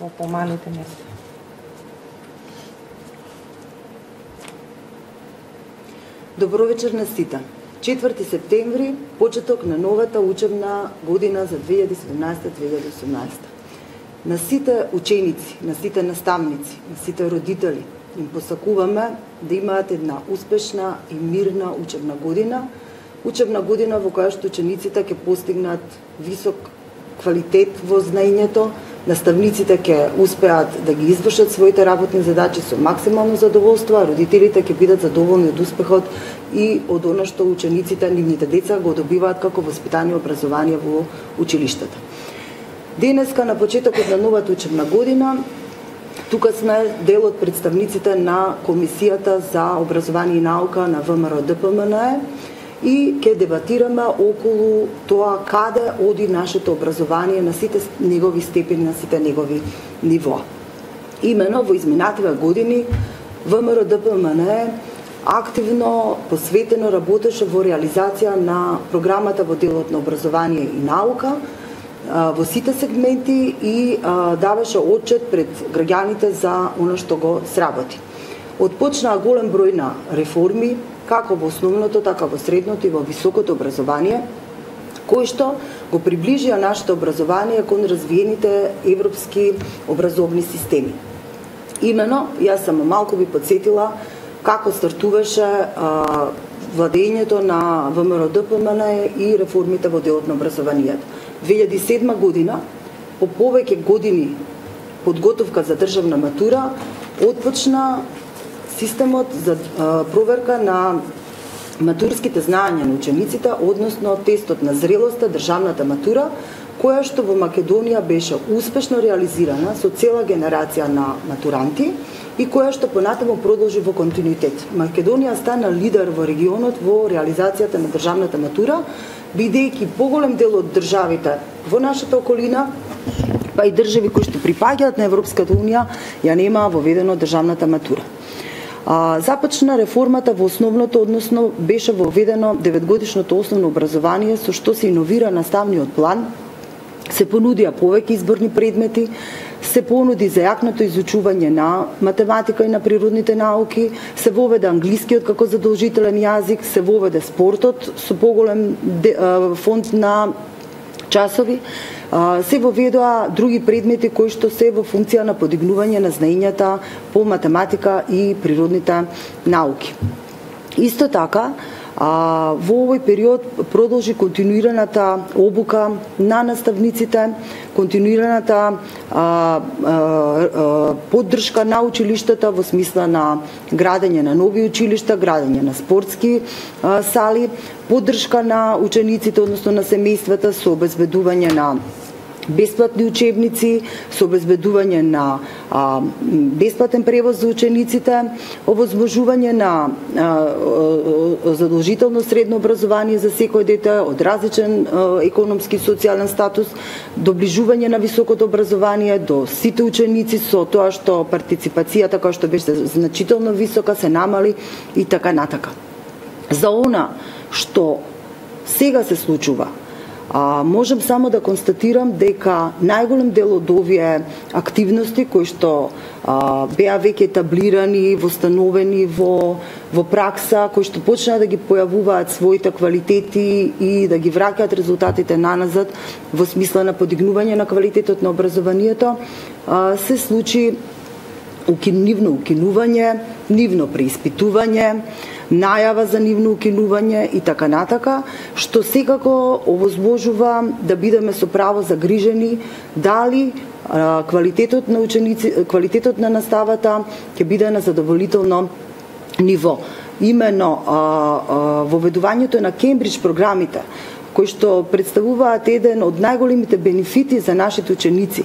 во помалите места. Добро вечер на сите. 4 септември, почеток на новата учебна година за 2017-2018. На сите ученици, на сите наставници, на сите родители им посакуваме да имаат една успешна и мирна учебна година во која што учениците ќе постигнат висок квалитет во знаењето, наставниците ќе успеат да ги извршат своите работни задачи со максимално задоволство, а родителите ќе бидат задоволни од успехот и од она што учениците, нивните деца го добиваат како воспитание и образование во училиштата. Денеска на почетокот на новата учебна година, тука сме дел од представниците на Комисијата за образование и наука на ВМРО-ДПМНЕ и ќе дебатираме околу тоа каде оди нашето образование на сите негови степени, на сите негови нивоа. Имено во изминативе години ВМРО-ДПМНЕ активно, посветено работеше во реализација на програмата во делот на образование и наука во сите сегменти и даваше отчет пред граѓаните за она што го сработи. Отпочнаа голем број на реформи, како во основното, така во средното и во високото образование, кои што го приближија нашето образование кон развиените европски образовни системи. Имено, јас само малку би подсетила како стартуваше владењето на ВМРО-ДПМНЕ и реформите во делот на образованието. 2007 година, по повеќе години подготовка за државна матура, отпочна системот за проверка на матурските знаења на учениците, односно тестот на зрелоста, државната матура, која што во Македонија беше успешно реализирана со цела генерација на матуранти и која што понатаму продолжи во континуитет. Македонија стана лидер во регионот во реализацијата на државната матура, бидејќи поголем дел од државите во нашата околина, па и држави кои што припаѓаат на Европската унија, ја немаа воведено државната матура. Започна реформата во основното, односно беше воведено 9-годишното основно образование, со што се иновира наставниот план, се понудија повеќе изборни предмети, се понуди зајакното изучување на математика и на природните науки, се воведе англискиот како задолжителен јазик, се воведе спортот со поголем фонд на часови, се воведоа други предмети кои што се во функција на подигнување на знаењата по математика и природните науки. Исто така, во овој период продолжи континуираната обука на наставниците, континуираната поддршка на училиштата во смисла на градење на нови училишта, градење на спортски сали, поддршка на учениците, односно на семејствата со обезбедување на бесплатни учебници, со обезбедување на бесплатен превоз за учениците, овозможување на задолжително средно образование за секој дете од различен економски и социјален статус, доближување на високото образование до сите ученици со тоа што партиципацијата која што беше значително висока се намали и така натака. За она што сега се случува, можам само да констатирам дека најголем дел од овие активности кои што беа веќе етаблирани, востановени во пракса, кои што почнаа да ги појавуваат своите квалитети и да ги враќаат резултатите наназад во смисла на подигнување на квалитетот на образованието, се случи нивно укинување, нивно преиспитување, најава за нивно укинување и така натака, што секако овозможува да бидеме со право загрижени дали квалитетот на квалитетот на наставата ќе биде на задоволително ниво. Имено воведувањето на Кембридж програмите, кои што представуваат еден од најголемите бенефити за нашите ученици,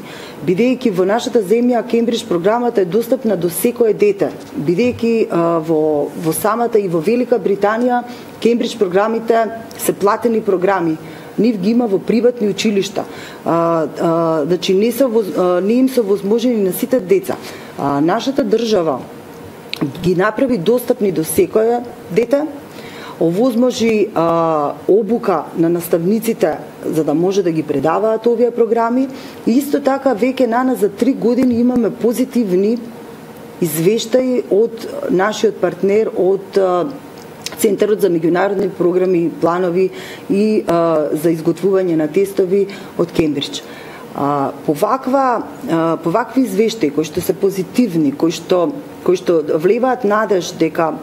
бидејќи во нашата земја Кембридж програмата е достапна до секое дете, бидејќи во самата и во Велика Британија Кембридж програмите се платени програми. Нив ги има во приватни училишта. Значи не им се возможени на сите деца. Нашата држава ги направи достапни до секое дете, овозможи обука на наставниците за да може да ги предаваат овие програми. И исто така веќе за 3 години имаме позитивни извештаи од нашиот партнер од Центарот за меѓународни програми, планови и за изготвување на тестови од Кембридж. По вакви извештаи кои што се позитивни, кои што влеваат надеж дека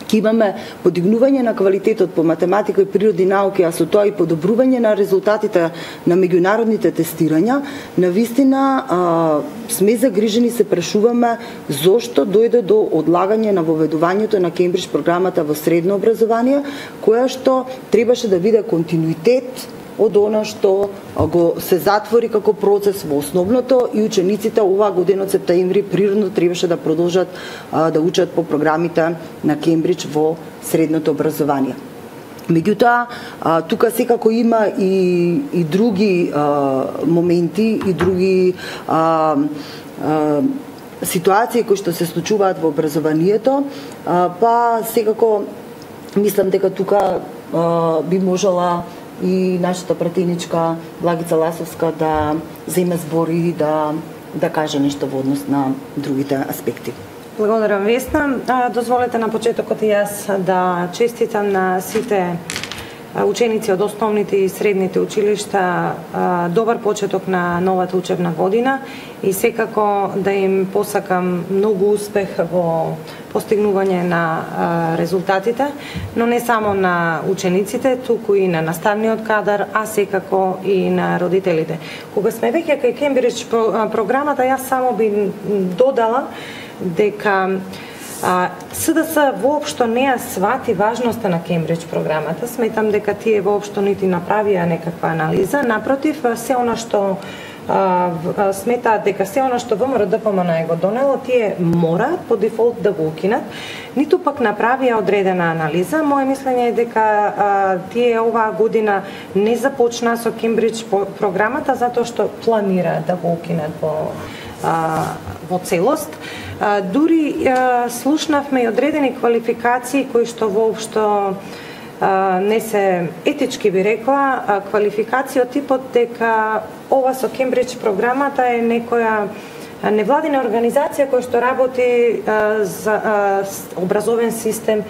ќе имаме подигнување на квалитетот по математика и природни науки, а со тоа и подобрување на резултатите на меѓународните тестирања, навистина сме загрижени, се прашуваме зошто дојде до одлагање на воведувањето на Кембридж програмата во средно образование, која што требаше да биде континуитет од она што го се затвори како процес во основното и учениците оваа година од септември природно требаше да продолжат да учат по програмите на Кембридж во средното образование. Меѓутоа, тука секако има и други моменти и други ситуации кои што се случуваат во образованието, па секако мислам дека тука би можела и нашата пратеничка Благица Ласовска да земе збор и да каже нешто во однос на другите аспекти. Благодарам, Весна. Дозволете на почетокот и јас да честитам на сите ученици од основните и средните училишта добар почеток на новата учебна година и секако да им посакам многу успех во постигнување на резултатите, но не само на учениците, туку и на наставниот кадар, а секако и на родителите. Кога сме веќе кај Кембридж програмата, јас само би додала дека СДС воопшто не ја свати важноста на Кембридж програмата. Сметам дека тие воопшто нити направија некаква анализа. Напротив, се она што сметаат дека се она што ВМРО ДПМН е го донело, тие мораат по дефолт да го укинат, ниту пак направија одредена анализа. Моje мислење е дека тие оваа година не започнаа со Кембридж програмата затоа што планираат да го укинат во целост. Дури слушнавме и одредени квалификации кои што воопшто не се етички, би рекла, квалификации од типот дека ова со Кембридж програмата е некоја невладина организација која што работи за образовен систем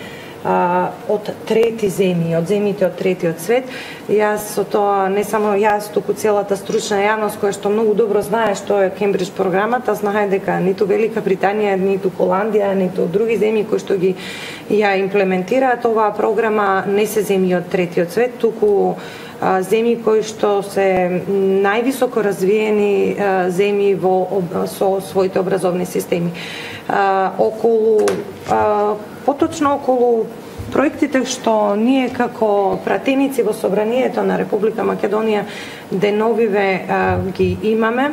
од трети земји, од земјите од третиот свет. Јас со тоа, не само јас, туку целата стручна јавност која што многу добро знае што е Кембридж програмата, знае дека ниту Велика Британија, ниту Холандија, ниту други земји кои што ги ја имплементираат оваа програма не се земји од третиот свет, туку земји кои што се највисоко развиени земји со своите образовни системи. Поточно околу проектите што ние како пратеници во Собранието на Република Македонија деновиве ги имаме,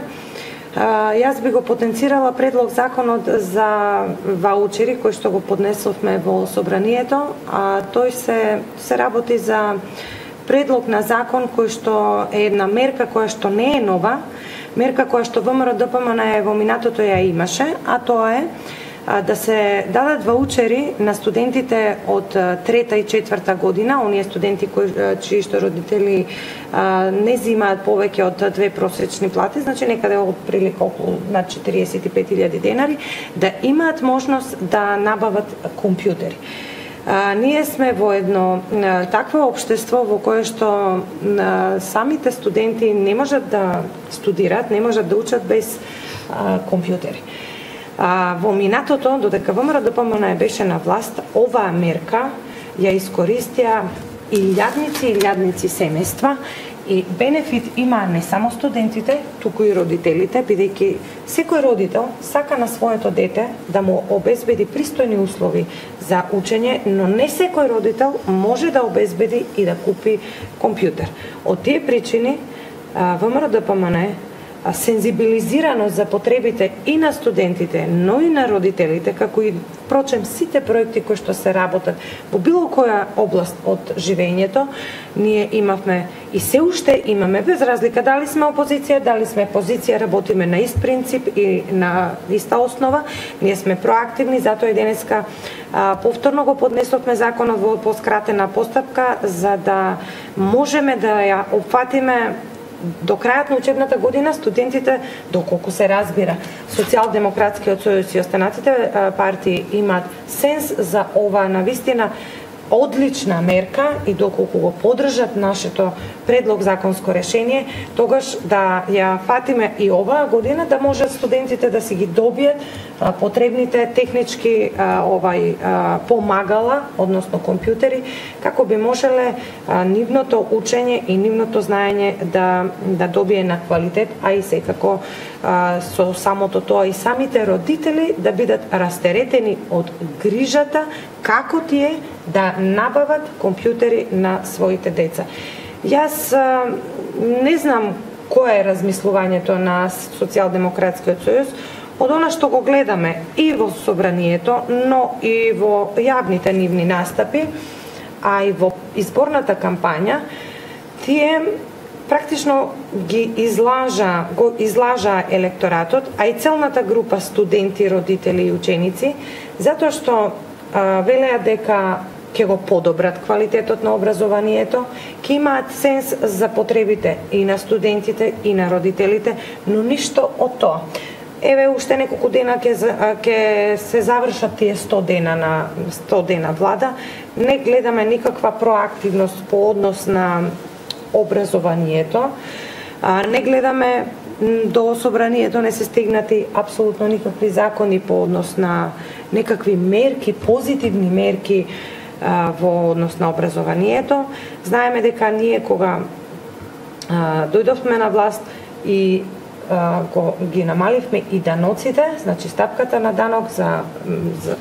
јас би го потенцирала предлог законот за ваучери кој што го поднесовме во Собранието, а тој се работи за предлог на закон кој што е една мерка која што не е нова, мерка која што ВМРО ДПМН во минатото ја имаше, а тоа е да се дадат ваучери на студентите од 3-та и 4-та година, оние студенти чии што родители не земаат повеќе од 2 просечни плати, значи некаде од прилика околу над 45.000 денари, да имаат можност да набават компјутери. Ние сме во едно такво општество во кое што самите студенти не можат да студираат, не можат да учат без компјутери. Во минатото, додека ВМРО ДПМН беше на власт, оваа мерка ја искористија илјадници семејства и бенефит има не само студентите, туку и родителите, бидејќи секој родител сака на своето дете да му обезбеди пристојни услови за учење, но не секој родител може да обезбеди и да купи компјутер. Од тие причини ВМРО ДПМН сензибилизираност за потребите и на студентите, но и на родителите, како и впрочем сите проекти кои што се работат во било која област од живењето, ние имавме и се уште имаме, без разлика дали сме опозиција, дали сме позиција, работиме на ист принцип и на иста основа, ние сме проактивни, затоа и денеска повторно го поднесовме законот во поскратена постапка, за да можеме да ја опфатиме до крајот на учебната година студентите, доколку се разбира, Социјалдемократскиот сојуз и останатите партии имаат сенс за ова навистина одлична мерка и доколку го поддржат нашето предлог законско решение, тогаш да ја фатиме и оваа година да можат студентите да си ги добијат потребните технички помагала, односно компјутери, како би можеле нивното учење и нивното знаење да добие на квалитет, а и секако со самото тоа и самите родители да бидат растеретени од грижата како тие да набават компјутери на своите деца. Јас не знам кое е размислувањето на Социјалдемократскиот сојуз, од она што го гледаме и во собранието, но и во јавните нивни настапи, а и во изборната кампања, тие практично го излажа електоратот, а и целната група студенти, родители и ученици, затоа што велеа дека ќе го подобрат квалитетот на образованието, ќе имаат сенс за потребите и на студентите и на родителите, но ништо од тоа. Еве уште неколку дена ќе се завршат тие 100 дена влада. Не гледаме никаква проактивност по однос на образованието. Не гледаме до собранието не се стигнати апсолутно никакви закони по однос на некакви мерки, позитивни мерки во однос на образованието. Знаеме дека ние кога дојдовме на власт и ги намаливме и даноците, значи стапката на данок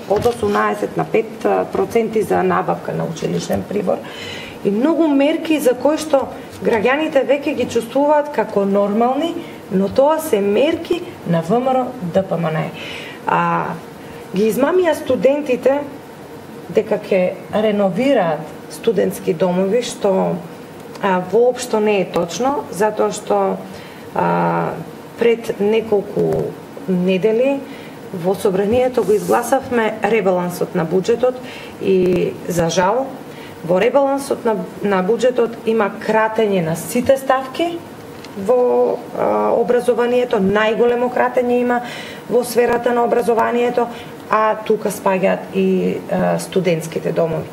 од 18 на 5% за набавка на училишен прибор и многу мерки за кои што граѓаните веќе ги чувствуваат како нормални, но тоа се мерки на ВМРО ДПМН. Ги измамија студентите дека ќе реновираат студентски домови, што воопшто не е точно, затоа што пред неколку недели во собранието го изгласавме ребалансот на буџетот и за жал во ребалансот на буџетот има кратење на сите ставки во образованието, најголемо кратење има во сферата на образованието, а тука спаѓаат и студентските домови.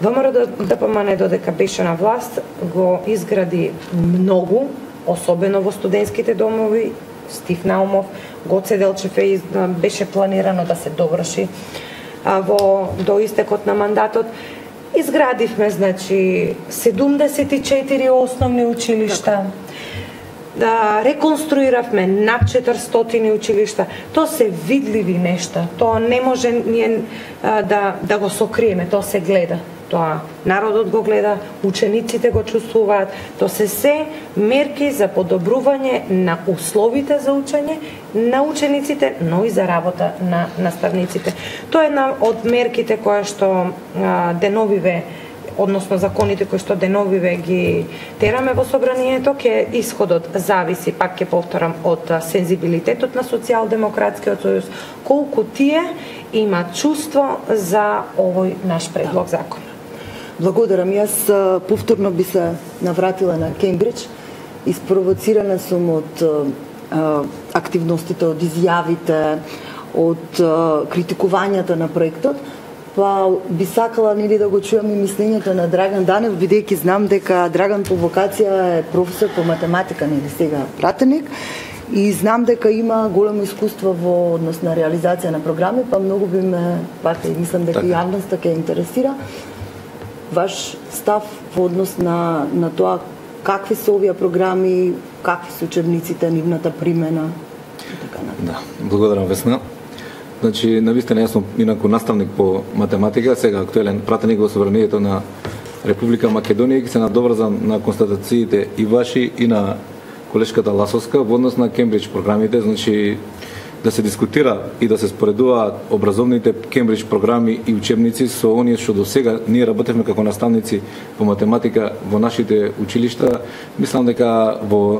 ВМРО ДПМН додека беше на власт го изгради многу, особено во студентските домови. Стив Наумов, Гоце Делчев беше планирано да се доврши до истекот на мандатот. Изградивме, значи, 74 основни училишта, реконструиравме над 400 училишта. Тоа се видливи нешта. Тоа не може ние да го сокриеме, тоа се гледа. Тоа народот го гледа, учениците го чувствуваат. Тоа се мерки за подобрување на условите за учење на учениците, но и за работа на наставниците. Тоа е една од мерките која што деновиве, односно законите кои што деновиве ги тераме во собранието, ке исходот зависи, пак ќе повторам, од сензибилитетот на Социјалдемократскиот сојуз, колку тие имаат чувство за овој наш предлог закон. Благодарам. Јас повторно би се навратила на Кембридж. Испровоцирана сум од активностите, од изјавите, од критикувањата на проектот, па би сакала да го чујам и мислењето на Драган Данев, бидејќи знам дека Драган по вокација е професор по математика, сега пратеник, и знам дека има големо искуство во однос на реализација на програми, па многу би ме, пак и мислам дека јавноста ќе интересира ваш став во однос на тоа какви се овие програми, какви се учебниците, нивната примена и така натаму. Да, благодарам Весна. Значи, навистина јас сум инаку наставник по математика, сега актуелен пратеник во собранието на Република Македонија и се надоврзам на констатациите и ваши и на колешката Ласовска во однос на Кембридж програмите, значи да се дискутира и да се споредуваат образовните Кембридж програми и учебници со оние што до сега ние работевме како наставници по математика во нашите училишта. Мислам дека во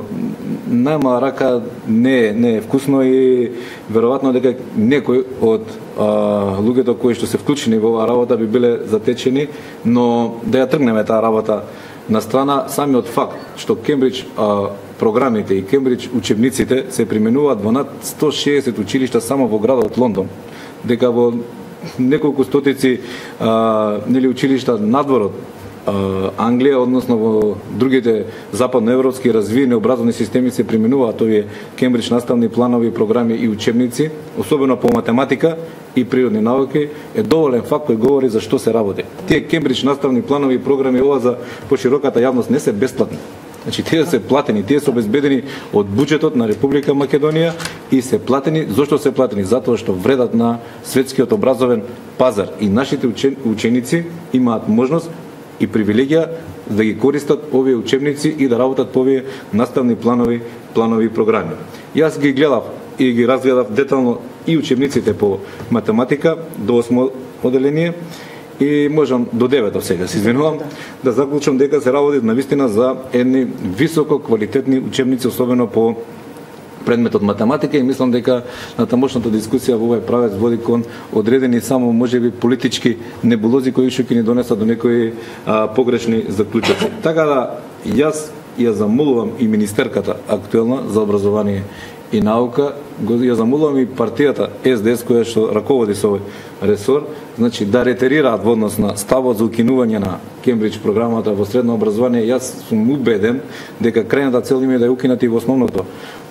најмала рака не е вкусно и веројатно дека некој од луѓето кои што се вклучени во оваа работа би биле затечени, но да ја тргнеме таа работа на страна, самиот факт што Кембридж програмите и Кембридж учебниците се применуваат во над 160 училишта само во градот Лондон, дека во неколку стотици училишта надвор од Англија, односно во другите западноевропски развиени образовни системи се применуваат овие Кембридж наставни планови, програми и учебници, особено по математика и природни науки, е доволен факт кој говори за што се работи. Тие Кембридж наставни планови и програми ова за пошироката јавност не се бесплатни. Значи, тие се платени, тие се обезбедени од буџетот на Република Македонија и се платени. Зошто се платени? Затоа што вредат на светскиот образовен пазар и нашите ученици имаат можност и привилегија да ги користат овие учебници и да работат по овие наставни планови и програми. Јас ги гледав и ги разгледав детално и учебниците по математика до 8 оделение и можам до 9 сега, се извинувам, да заклучам дека се работи навистина за едни високо квалитетни учебници, особено по предметот математика, и мислам дека на тамошната дискусија во овој правец води кон одредени само можеби политички небулози кои што ќе ни донесат до некои погрешни заклучоци. Така да јас ја замолувам и министерката актуелна за образование и наука, ја замолувам и партијата СДС која што раководи со овој ресор, значи да ретерираат во однос на ставот за укинување на Кембридж програмата во средно образование. Јас сум убеден дека крајната цел им е да ја укинат и во основното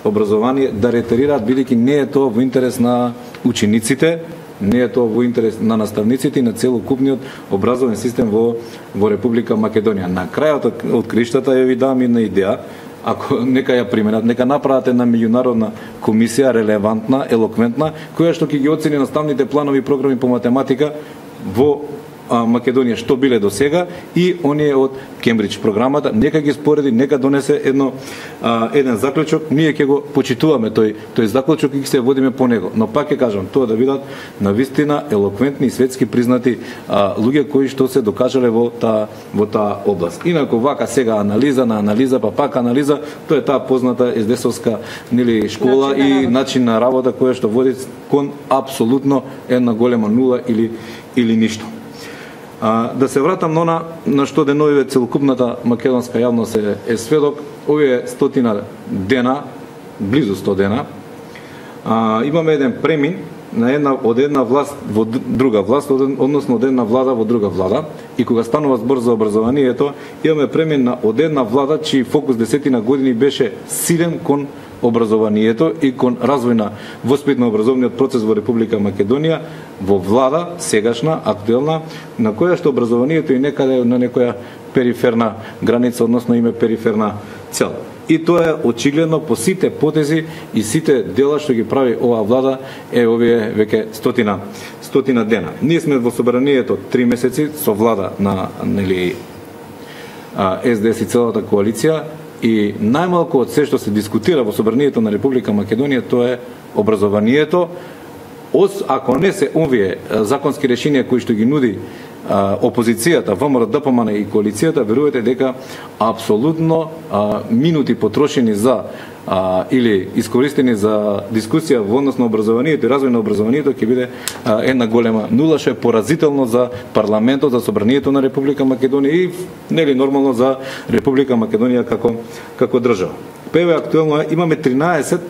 образование, да ретерираат, бидејќи не е тоа во интерес на учениците, не е тоа во интерес на наставниците и на целокупниот образовен систем во Република Македонија. На крајот од криштата ја ви дам една идеја. Ако нека ја применат, нека направат една меѓународна комисија, релевантна, елоквентна, која што ќе ги оцени наставните планови и програми по математика во Македонија што биле до сега и оние од Кембридж програмата, нека ги спореди, нека донесе еден заклучок, ние ќе го почитуваме тој заклучок и ќе се водиме по него. Но пак ќе кажам, тоа да бидат навистина елоквентни и светски признати луѓе кои што се докажале во таа област. Инаку вака сега анализа на анализа, па пак анализа, тоа е таа позната СДСовска школа и начин на работа која што води кон апсолутно една голема нула или ништо. Да се вратам на што деновиве целокупната македонска јавност е сведок. Овие 100 дена, близу 100 дена, имаме еден премин од една власт во друга власт, односно од една влада во друга влада. И кога станува збор за образованието, имаме премин од една влада чиј фокус 10 години беше силен кон образованието и кон развој на воспитно-образовниот процес во Република Македонија, во влада сегашна, актуелна, на која што образованието е некаде на некоја периферна граница, односно име периферна цел. И тоа е очигледно по сите потези и сите дела што ги прави оваа влада овие веќе 100 дена. Ние сме во собранието 3 месеци со влада на СДС и целата коалиција, и најмалку од се што се дискутира во собранието на Република Македонија, тоа е образованието. Ако не се овие законски решенија кои што ги нуди опозицијата, ВМРО, ДПМН и коалицијата, верувате дека апсолутно минути потрошени за или искористени за дискусија во однос на образованието и развој на образованието ќе биде една голема нула, што е поразително за парламентот, за собранието на Република Македонија и нели нормално за Република Македонија како држава. Певе актуелно имаме 13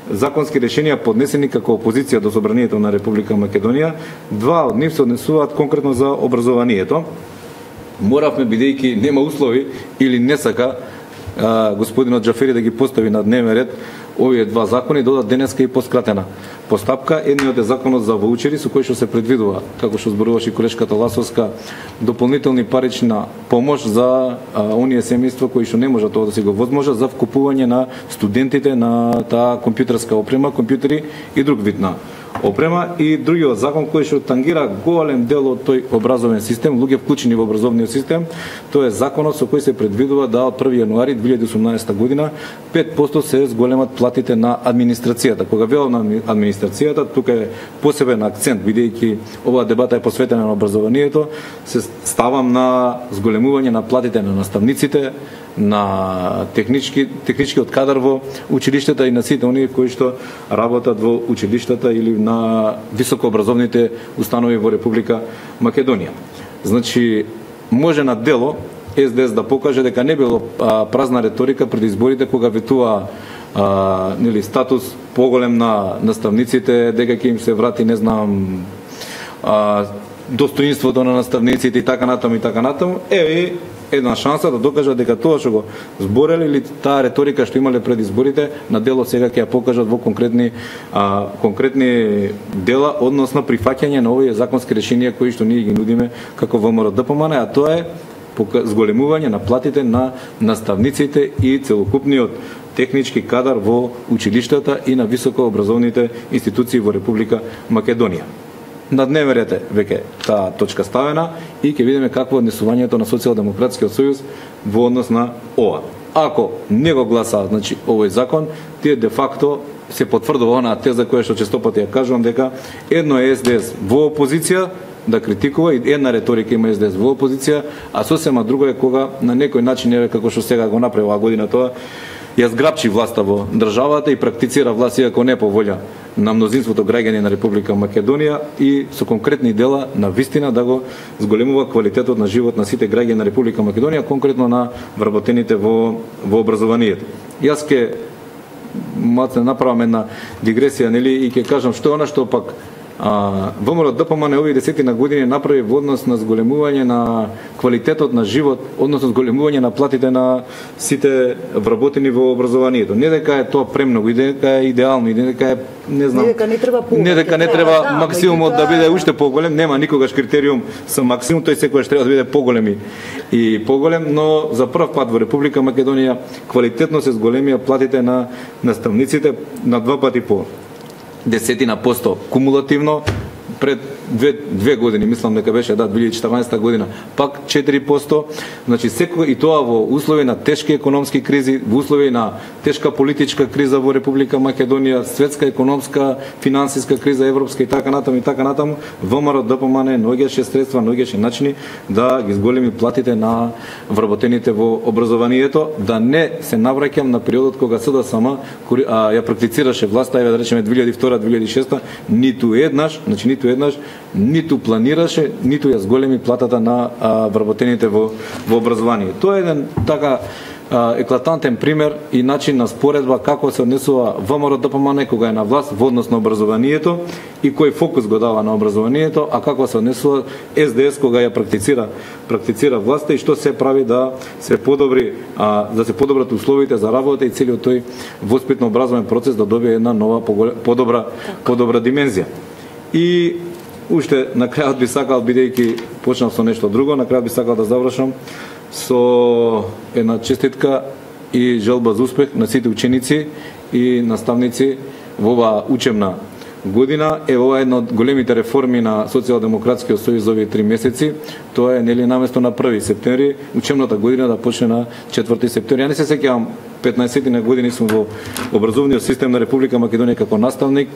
законски решенија поднесени како опозиција до собранието на Република Македонија. 2 од нив се однесуваат конкретно за образованието. Моравме, бидејќи нема услови или не сака господинот Џафери да ги постави на дневен ред овие 2 закони, додат денеска и поскратена постапка. Едниот е законот за ваучери, со кој што се предвидува, како што зборуваше колешката Ласовска, дополнителни парична помош за оние семејства кои што не можат тоа да се го возможат за вкупување на студентите на таа компјутерска опрема, компјутери и друг вид на опрема и другиот закон кој што тангира голем дел од тој образовен систем, луѓе вклучени во образовниот систем, тоа е законот со кој се предвидува да од 1 јануари 2018 година 5% се зголемат платите на администрацијата. Кога велам на администрацијата, тука е посебен акцент, бидејќи оваа дебата е посветена на образованието, се ставам на зголемување на платите на наставниците, на техничкиот кадар во училиштата и на сите оние кои што работат во училиштата или на високообразовните установи во Република Македонија. Значи, може на дело СДС да покаже дека не било празна реторика пред изборите кога ветува нели статус поголем на наставниците, дека ќе им се врати, не знам, достоинството на наставниците и така натаму и така натаму. Еве една шанса да докажат дека тоа што го збореле или таа реторика што имале пред изборите на дело сега ќе ја покажат во конкретни дела, односно прифаќање на овие законски решенија кои што ние ги нудиме како ВМРО ДПМН, а тоа е зголемување на платите на наставниците и целокупниот технички кадар во училиштата и на високообразовните институции во Република Македонија. На дневен ред е веќе таа точка ставена и ќе видиме какво е однесувањето на Социјалдемократскиот сојуз во однос на ова. Ако не го гласаат, значи овој закон, тие де факто се потврдува онаа теза која што честопати ја кажувам дека едно е СДС во опозиција да критикува и една реторика има СДС во опозиција, а сосема друго е кога на некој начин еве како што сега го направи оваа година тоа, ја зграбчи власта во државата и практицира власт иако не по волја на мнозинството граѓани на Република Македонија и со конкретни дела на вистина да го зголемува квалитетот на живот на сите граѓани на Република Македонија, конкретно на вработените во образованието. Јас ќе малце направам една дигресија, нели, и ќе кажам што е она што пак ВМРО ДПМН овие десетина години направи во однос на зголемување на квалитетот на живот, односно зголемување на платите на сите вработени во образованието. Не дека е тоа премногу, и дека е идеално, и дека е, не знам, не дека не треба максимумот да биде уште поголем, нема никогаш критериум со максимум, тој секогаш треба да биде поголем и поголем, но за прв пат во Република Македонија квалитетно се зголемија платите на наставниците на 2 пати по 10% кумулативно, пред две години, мислам дека беше 2014 година, пак 4%, значи секој и тоа во услови на тешки економски кризи, во услови на тешка политичка криза во Република Македонија, светска економска, финансиска криза, европска и така натаму, ВМРО ДПМН наоѓаше средства, наоѓаше начини да ги зголеми платите на вработените во образованието, да не се навраќам на периодот кога СДСМ ја практицираше власта, еве да речеме 2002-2006, ниту еднаш, ниту планираше, ниту ја зголеми платата на вработените во образование. Тоа е еден така еклатантен пример и начин на споредба како се однесува ВМРО ДПМН кога е на власт во однос на образованието и кој фокус го дава на образованието, а како се однесува СДС кога ја практицира власта и што се прави да се подобрат условите за работа и целиот тој воспитно образовен процес да добие една нова подобра димензија. И уште на крајот би сакал, бидејќи почнав со нешто друго, на крајот би сакал да завршам со една честитка и желба за успех на сите ученици и наставници во оваа учебна година. Ова е една од големите реформи на Социјалдемократскиот сојуз овие 3 месеци. Тоа е нели наместо на 1 септември, учебната година да почне на 4 септември. Ја не се сеќавам, 15 на години сум во образовниот систем на Република Македонија како наставник,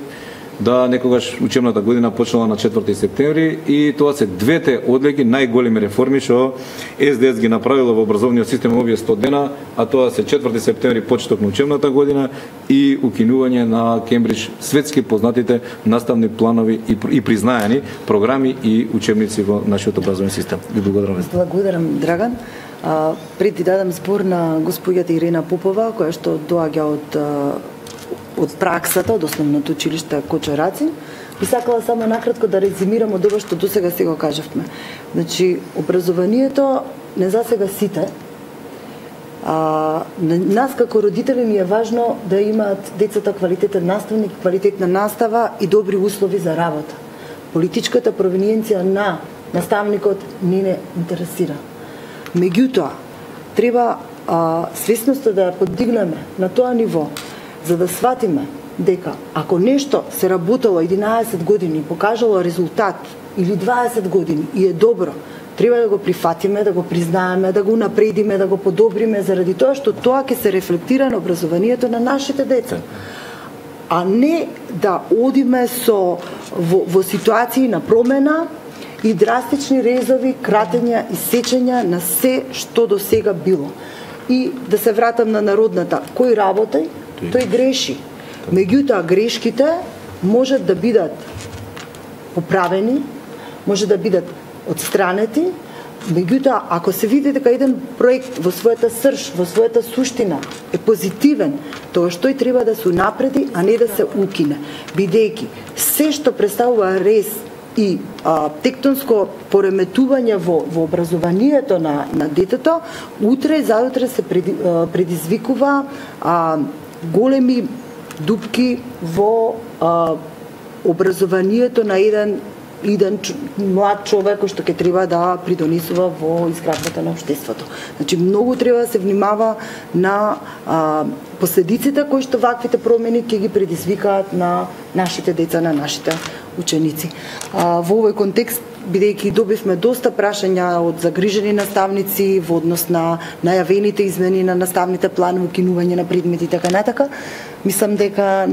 да некогаш учебната година почнала на 4 септември и тоа се двете одлики најголеми реформи што СДС ги направила во образовниот систем овие 100 дена, а тоа се 4 септември почеток на учебната година и укинување на Кембридж светски познатите наставни планови и признаени програми и учебници во нашиот образовен систем. Ви благодарам. Благодарам, Драган. Пред да дадам збор на господјата Ирена Попова, која што доаѓа од праксата, од основното училиште Кочараци, би сакала само накратко да резимирам од ова што досега се го кажавме. Значи, образованието не засега сите. Нас како родители ни е важно да имаат децата квалитетен наставник, квалитетна настава и добри услови за работа. Политичката провиниенција на наставникот не интересира. Меѓутоа, треба свесноста да ја подигнеме на тоа ниво, за да сватиме дека ако нешто се работело 11 години и покажало резултат или 20 години и е добро, треба да го прифатиме, да го признаеме, да го напредиме, да го подобриме, заради тоа што тоа ќе се рефлектира на образованието на нашите деца. А не да одиме во ситуации на промена и драстични резови, кратења и сечења на се што до сега било. И да се вратам на народната, кој работи, тој греши. Меѓутоа грешките можат да бидат поправени, може да бидат отстранети, меѓутоа ако се види дека еден проект во својата срж, во својата суштина е позитивен, тоа што тој треба да се унапреди, а не да се укине, бидејќи се што представува рез и тектонско пореметување во образованието на детето, утре и заутре се предизвикува големи дупки во образованието на еден млад човек што ќе треба да придонесува во изградбата на општеството. Значи многу треба да се внимава на последиците кои што ваквите промени ќе ги предизвикаат на нашите деца, на нашите ученици. Во овој контекст, бидејќи добивме доста прашања од загрижени наставници во однос на најавените измени на наставните планови, укинување на предмети и така натака, мислам дека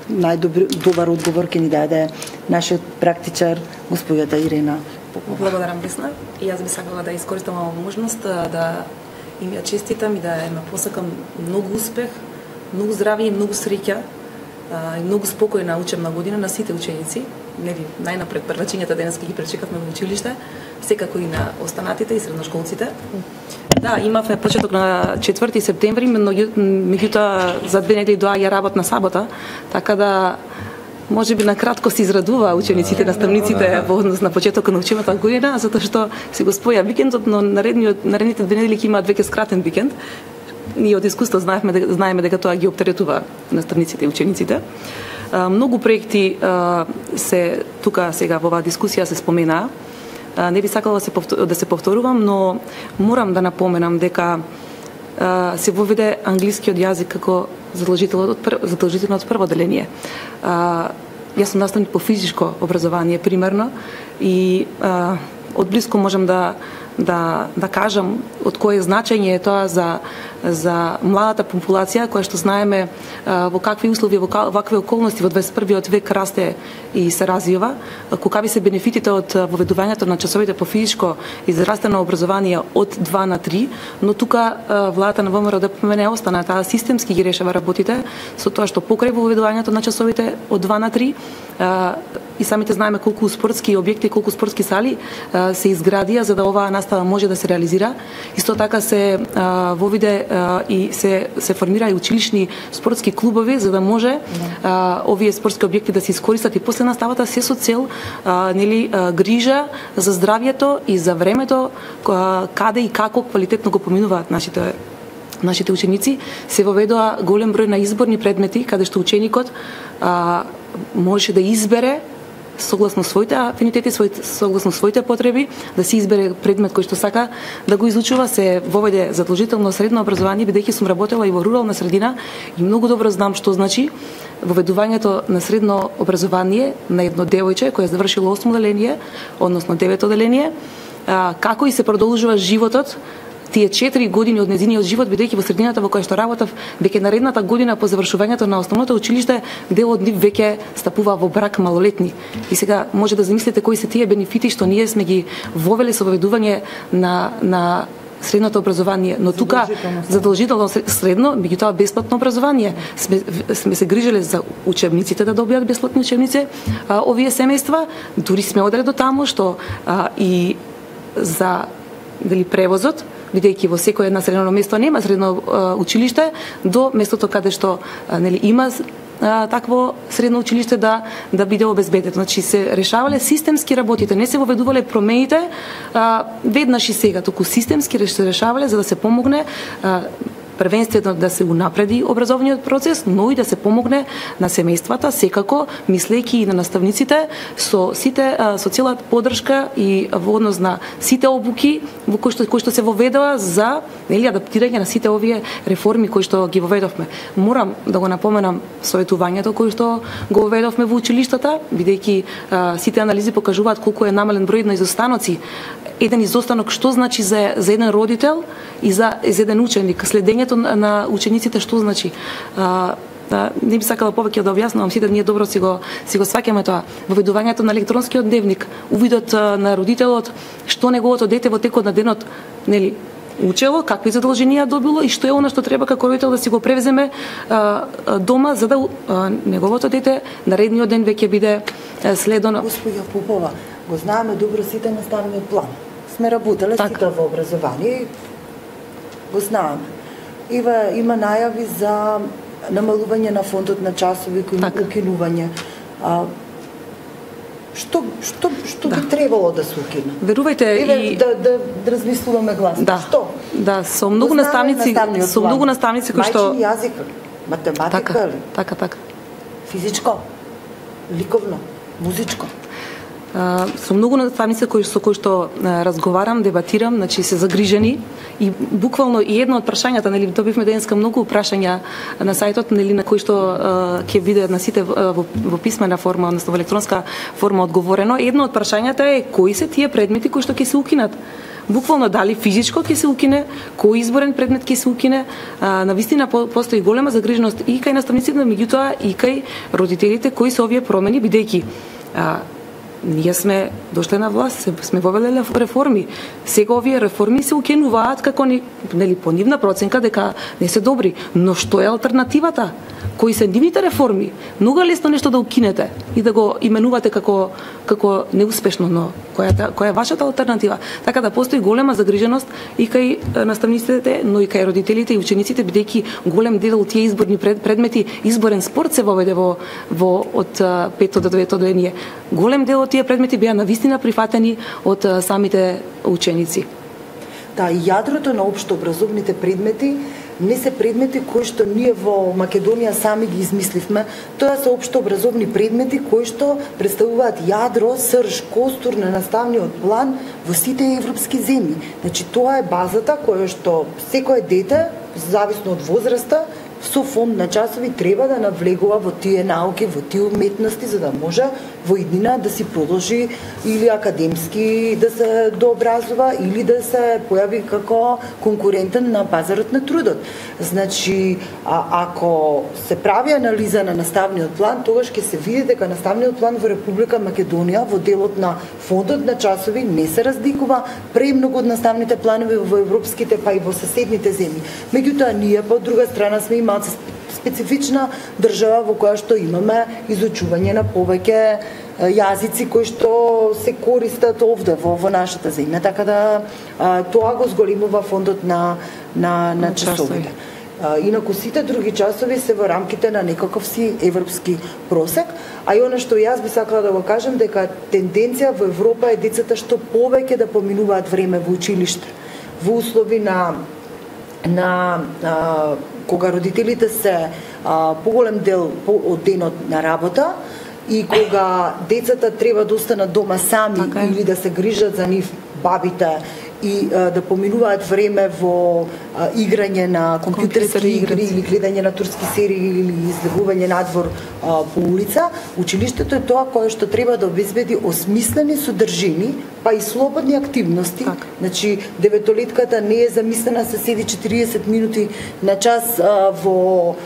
најдобар одговор ќе ни даде нашиот практичар, господјата Ирена. Благодарам, Весна. И јас би сакала да искористам оваа можност да им ја честитам и да им посакам многу успех, многу здравје и многу среќа и многу спокојна учебна година на сите ученици. Нели, најнапред првачињата денеска ги пречекавме во училиште, секако и на останатите и средношколците. Да, имавме почеток на 4 септември, меѓутоа за 2 недели доаѓа работна сабота, така да може би на кратко се израдува учениците, наставниците во однос на почетокот на учебната година, затоа што се го споја викендот, но наредните 2 недели ќе имаат веќе скратен викенд. Ние од искуство знаеме дека тоа ги оптеретува наставниците и учениците. Многу проекти се тука сега во оваа дискусија се споменаа. Не би сакала да се повторувам, но морам да напоменам дека се воведе англискиот јазик како задолжително од прво деление. Јас сум наставник по физичко образование примерно и од близко можам да кажам од кое значење е тоа за младата популација која што знаеме во какви услови, во вакви околности во 21 век расте и се развива, какви се бенефитите од воведувањето на часовите по физичко израстено образование од 2 на 3, но тука владата на ВМРО ДПМН не остана, таа системски ги решава работите со тоа што покрај воведувањето на часовите од 2 на 3 и самите знаеме колку спортски објекти, колку спортски сали се изградија за да оваа настава може да се реализира. Исто така се воведе и се формира и училишни спортски клубови за да може овие спортски објекти да се искористат и после наставата се со цел грижа за здравјето и за времето каде и како квалитетно го поминуваат нашите ученици. Се воведоа голем број на изборни предмети каде што ученикот може да избере согласно своите афинитети, согласно своите потреби, да се избере предмет кој што сака да го изучува. Се воведе задолжително средно образование, бидејќи сум работела и во рурална средина и многу добро знам што значи воведувањето на средно образование на едно девојче кој е завршило 8 оделение, односно 9 оделение, како и се продолжува животот тие 4 години од нејзиниот живот, бидејќи во средината во која што работев, веќе наредната година по завршувањето на основното училиште, дел од нив веќе стапува во брак малолетни. И сега може да замислите кои се тие бенефити што ние сме ги вовеле со воведување на средното образование, но тука задолжително средно, меѓутоа бесплатно образование. Сме се грижеле за учебниците да добијат бесплатни учебници, овие семејства, дури сме оделе до таму што и за превозот, бидејќи во секој една средно место нема средно училиште, до местото каде што има такво средно училиште да биде обезбедено. Значи се решавале системски работите, не се воведувале промените веднаш и сега, туку системски се решавале за да се помогне првенствено да се унапреди образовниот процес, но и да се помогне на семејствата, секако мислејќи и на наставниците со целата поддршка и во однос на сите обуки кои што се воведоа за адаптирање на сите овие реформи кои што ги воведовме. Морам да го напоменам советувањето кои што го воведовме во училиштата, бидејќи сите анализи покажуваат колку е намален број на изостаноци. Еден изостанок што значи за еден родител и за еден ученик, следењето на учениците што значи. Не би сакала повеќе да објаснувам, сите ние добро си го сваќаме тоа. Воведувањето на електронскиот дневник, увидот на родителот што неговото дете во текот на денот учело, какви задолженија добило и што е она што треба како родител да си го превземе дома за да неговото дете наредниот ден веќе биде следено. Господја Попова, го знаеме добро сите наставниот план. Сме работеле сите во образование, го знаеме. Има најави за намалување на фондот на часови, укинување. Што би требало да се укине? Верувајте да размислуваме гласно. Што? Да, со многу наставници кои што мајчин јазик, математика ли? Така. Физичко, ликовно, музичко. Со многу наставници со кои што разговарам, дебатирам, значи се загрижени и буквално и едно од прашањата, добивме денеска многу прашања на сајтот, на кои што ќе биде на сите во писмена форма, односно во електронска форма одговорено. Едно од прашањата е кои се тие предмети кои што ќе се укинат. Буквално дали физичко ќе се укине, кој изборен предмет ќе се укине. Навистина постои голема загриженост и кај наставниците, меѓутоа и кај родителите кои се овие промени, бидејќи ние сме дошле на власт, сме вовеле реформи. Сега овие реформи се укинуваат како по нивна проценка дека не се добри. Но што е алтернативата? Кои се нивните реформи? Многу лесно нешто да укинете и да го именувате како неуспешно, но која е вашата алтернатива? Така да постои голема загриженост и кај наставниците, но и кај родителите и учениците, бидејќи голем дел од тие изборни предмети, изборен спорт се воведе од 5 до 9 одделение. Голем дел од тие предмети беа навистина прифатени од самите ученици. Да, и јадрото на општообразовните предмети не се предмети кои што ние во Македонија сами ги измисливме, тоа се општообразовни предмети кои што представуваат јадро, срж, костур на наставниот план во сите европски земји. Значи тоа е базата која што секое дете, зависно од возраста, со фонд на часови треба да навлегува во тие науки, во тие уметности, за да може во иднина да си продолжи или академски да се дообразува, или да се појави како конкурентен на пазарот на трудот. Значи, ако се прави анализа на наставниот план, тогаш ќе се види дека наставниот план во Република Македонија во делот на фондот на часови не се разликува премногу од наставните планови во европските, па и во соседните земји. Меѓутоа, ние по друга страна сме малку специфична држава во која што имаме изучување на повеќе јазици кои што се користат овде во нашата земја, така да тоа го зголемува фондот на часовите. Инаку сите други часови се во рамките на некаков си европски просек, а и она што јас би сакала да го кажам дека тенденција во Европа е децата што повеќе да поминуваат време во училиште, во услови на кога родителите се поголем дел од денот на работа и кога децата треба да останат дома сами или да се грижат за нив бабите и да поминуваат време во играње на компјутерски игри или гледање на турски серии или излегување надвор по улица, училиштето е тоа кое што треба да обезбеди осмислени содржини, па и слободни активности. Значи, деветолетката не е замислена се седи 40 минути на час во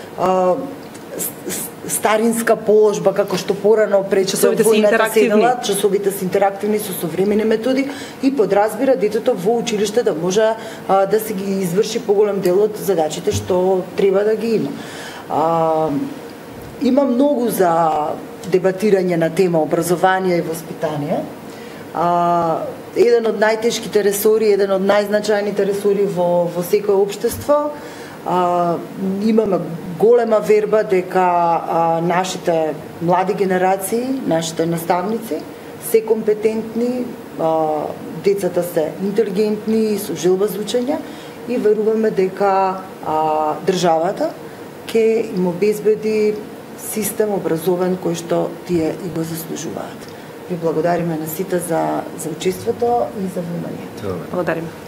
старинска положба, како што порано пред војната седела, часовите се интерактивни со современи методи и подразбира детето во училиште да може да се ги изврши поголем дел од задачите што треба да ги има. Има многу за дебатирање на тема образование и воспитание. Еден од најтешките ресори, еден од најзначајните ресори во секое општество. Имаме голема верба дека нашите млади генерации, нашите наставници се компетентни, децата се интелигентни, со желба за учење и веруваме дека државата ќе им обезбеди систем образовен кој што тие и го заслужуваат. Ви благодариме на сите за учеството и за вниманието. Благодариме.